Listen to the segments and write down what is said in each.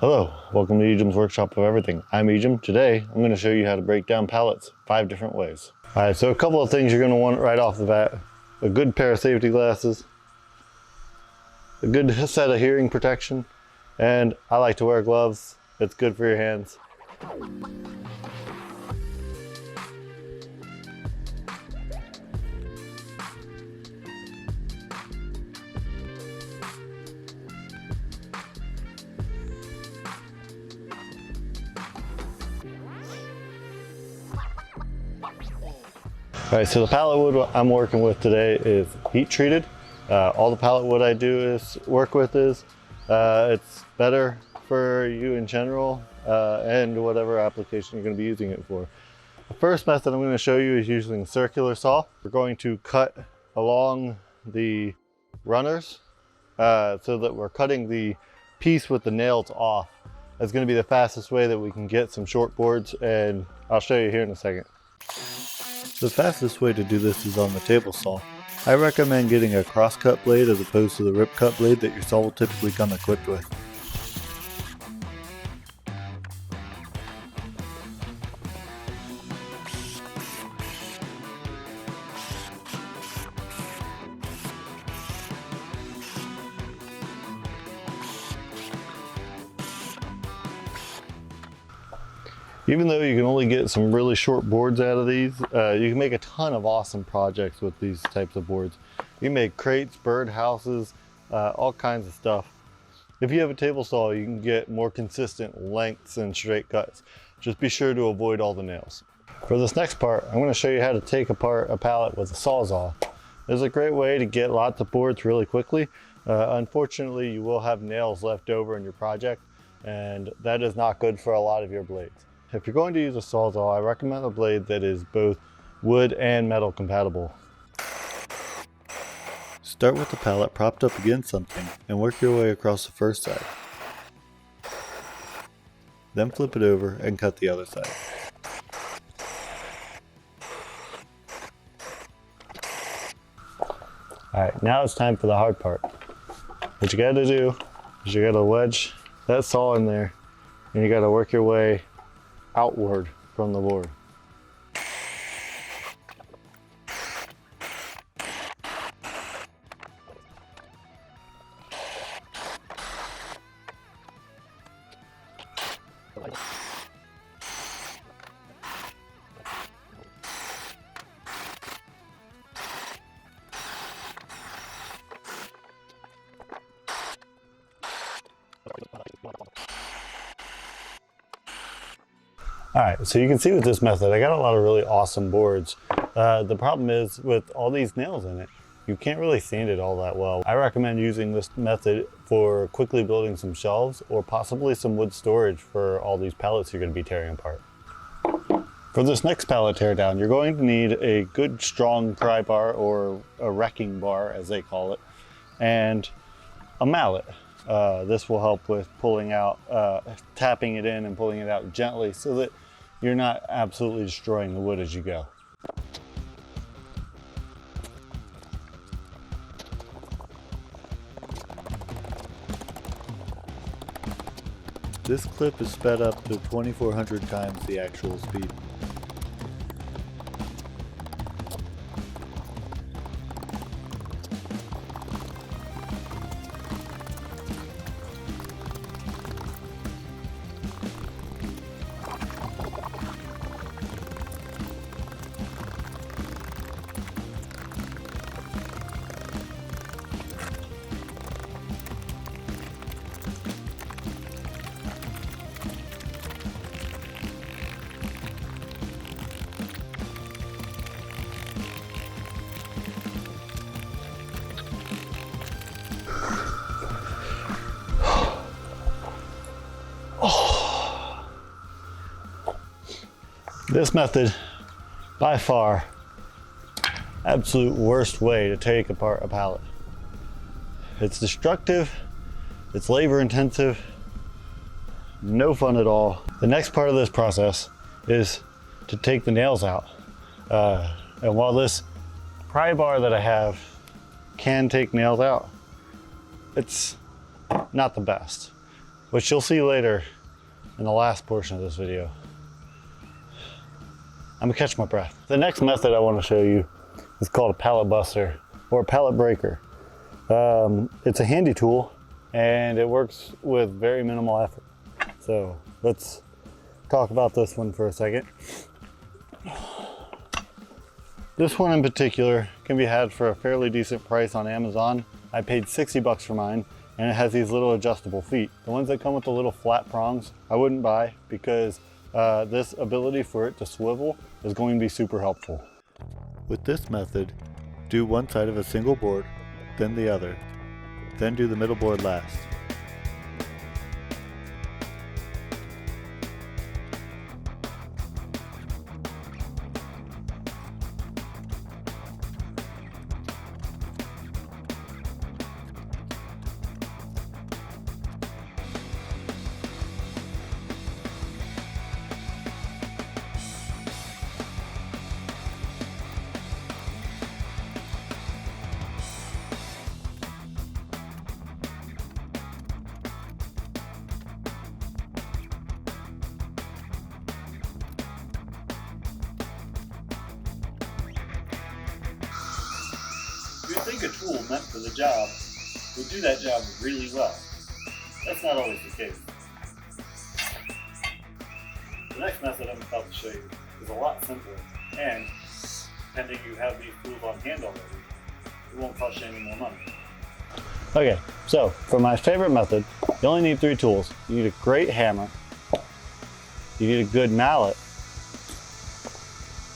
Hello, welcome to Ejim's Workshop of Everything. I'm Ejim. Today, I'm going to show you how to break down pallets 5 different ways. All right, so a couple of things you're going to want right off the bat. A good pair of safety glasses, a good set of hearing protection, and I like to wear gloves. It's good for your hands. All right, so the pallet wood I'm working with today is heat treated. All the pallet wood I work with is it's better for you in general and whatever application you're going to be using it for. The first method I'm going to show you is using a circular saw. We're going to cut along the runners so that we're cutting the piece with the nails off. That's going to be the fastest way that we can get some short boards, and I'll show you here in a second. The fastest way to do this is on the table saw. I recommend getting a cross-cut blade as opposed to the rip-cut blade that your saw will typically come equipped with. Even though you can only get some really short boards out of these, you can make a ton of awesome projects with these types of boards. You can make crates, bird houses, all kinds of stuff. If you have a table saw, you can get more consistent lengths and straight cuts. Just be sure to avoid all the nails. For this next part, I'm going to show you how to take apart a pallet with a Sawzall. It's a great way to get lots of boards really quickly. Unfortunately, you will have nails left over in your project, and that is not good for a lot of your blades. If you're going to use a Sawzall, I recommend a blade that is both wood and metal compatible. Start with the pallet propped up against something and work your way across the first side. Then flip it over and cut the other side. Alright, now it's time for the hard part. What you gotta do is you gotta wedge that saw in there and you gotta work your way outward from the board. All right, so you can see with this method, I got a lot of really awesome boards. The problem is with all these nails in it, you can't really sand it all that well. I recommend using this method for quickly building some shelves or possibly some wood storage for all these pallets you're going to be tearing apart. For this next pallet teardown, you're going to need a good strong prybar, or a wrecking bar as they call it, and a mallet. This will help with pulling out, tapping it in and pulling it out gently so that you're not absolutely destroying the wood as you go. This clip is sped up to 2400 times the actual speed. This method, by far, absolute worst way to take apart a pallet. It's destructive, it's labor intensive, no fun at all. The next part of this process is to take the nails out. And while this pry bar that I have can take nails out, it's not the best. which you'll see later in the last portion of this video. I'm gonna catch my breath. The next method I want to show you is called a pallet buster or a pallet breaker. It's a handy tool and it works with very minimal effort. So let's talk about this one for a second. This one in particular can be had for a fairly decent price on Amazon. I paid 60 bucks for mine, and it has these little adjustable feet. The ones that come with the little flat prongs, I wouldn't buy because this ability for it to swivel is going to be super helpful. With this method, do one side of a single board, then the other, then do the middle board last. You'd think a tool meant for the job would do that job really well. That's not always the case. The next method I'm about to show you is a lot simpler, and depending you have these tools on hand already, it won't cost you any more money. Okay, so for my favorite method, you only need 3 tools. You need a great hammer, you need a good mallet,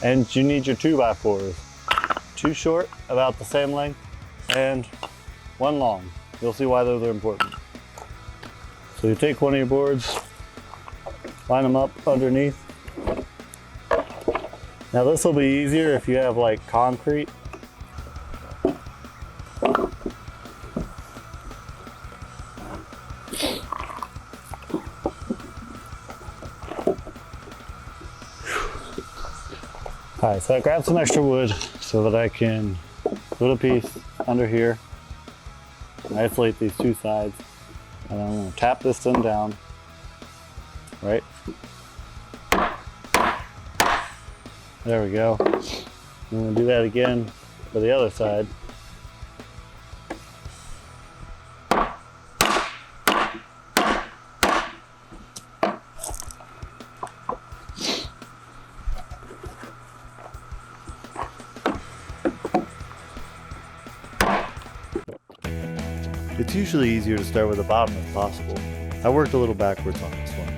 and you need your 2x4s. 2 short, about the same length, and 1 long. You'll see why those are important. So you take one of your boards, line them up underneath. Now this will be easier if you have like concrete. Alright, so I grabbed some extra wood so that I can put a piece under here, isolate these 2 sides, and I'm going to tap this thing down, right? There we go. I'm going to do that again for the other side. It's usually easier to start with the bottom if possible. I worked a little backwards on this one.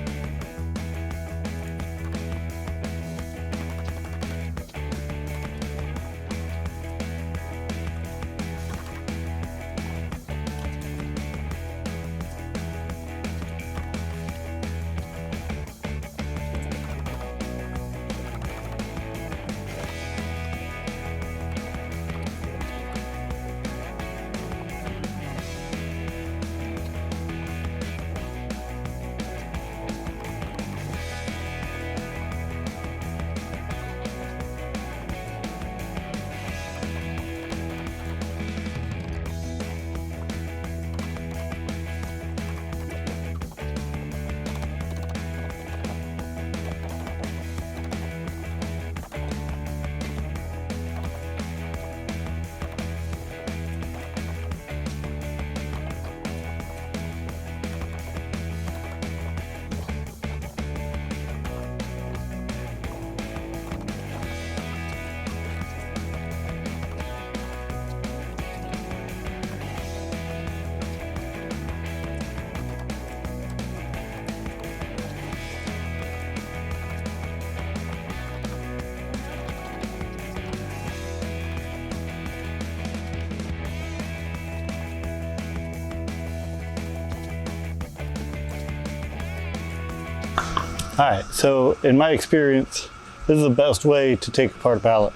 Alright, so in my experience, this is the best way to take apart a pallet.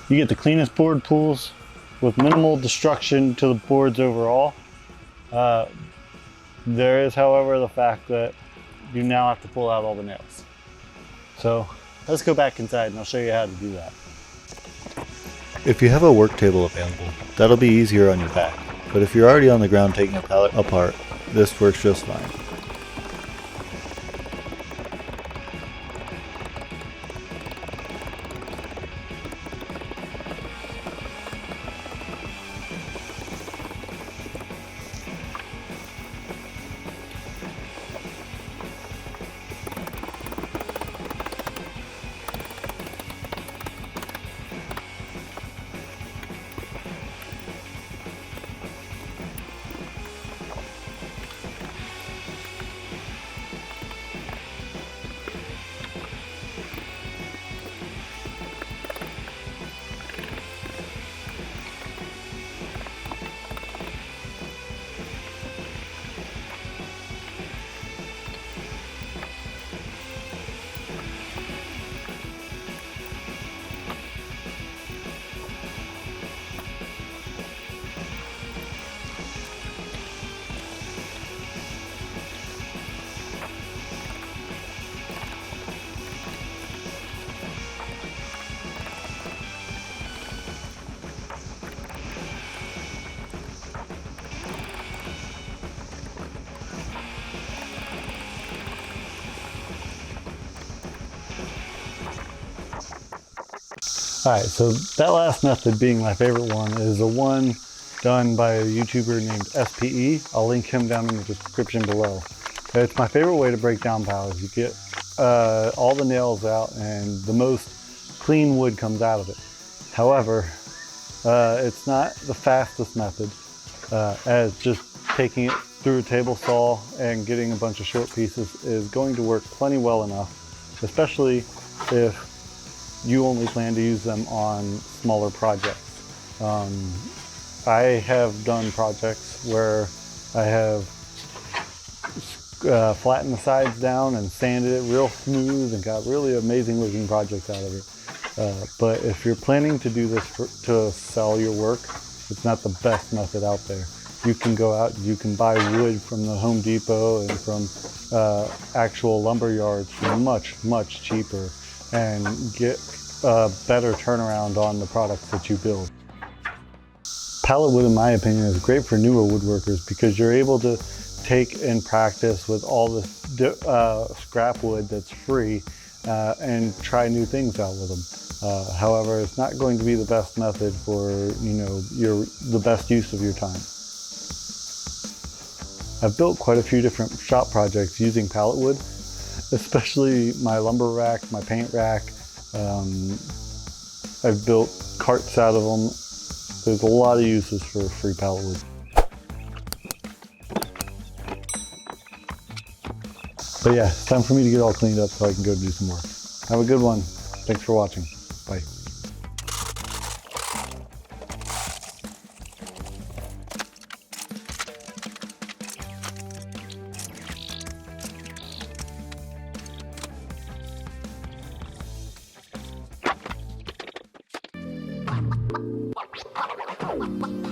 You get the cleanest board pulls with minimal destruction to the boards overall. There is, however, the fact that you now have to pull out all the nails. So let's go back inside and I'll show you how to do that. If you have a work table available, that'll be easier on your back. But if you're already on the ground taking a pallet apart, this works just fine. Alright, so that last method being my favorite one is the one done by a YouTuber named SPE. I'll link him down in the description below. It's my favorite way to break down pallets. You get all the nails out and the most clean wood comes out of it. However, it's not the fastest method, as just taking it through a table saw and getting a bunch of short pieces is going to work plenty well enough, especially if you only plan to use them on smaller projects. I have done projects where I have flattened the sides down and sanded it real smooth and got really amazing looking projects out of it. But if you're planning to do this to sell your work, it's not the best method out there. You can go out, you can buy wood from the Home Depot and from actual lumber yards for much, much cheaper and get a better turnaround on the products that you build. Pallet wood, in my opinion, is great for newer woodworkers because you're able to take and practice with all the scrap wood that's free and try new things out with them. However, it's not going to be the best method for, the best use of your time. I've built quite a few different shop projects using pallet wood, especially my lumber rack, my paint rack. I've built carts out of them. There's a lot of uses for free pallet wood. But yeah, it's time for me to get all cleaned up so I can go do some work. Have a good one. Thanks for watching. Bye. What?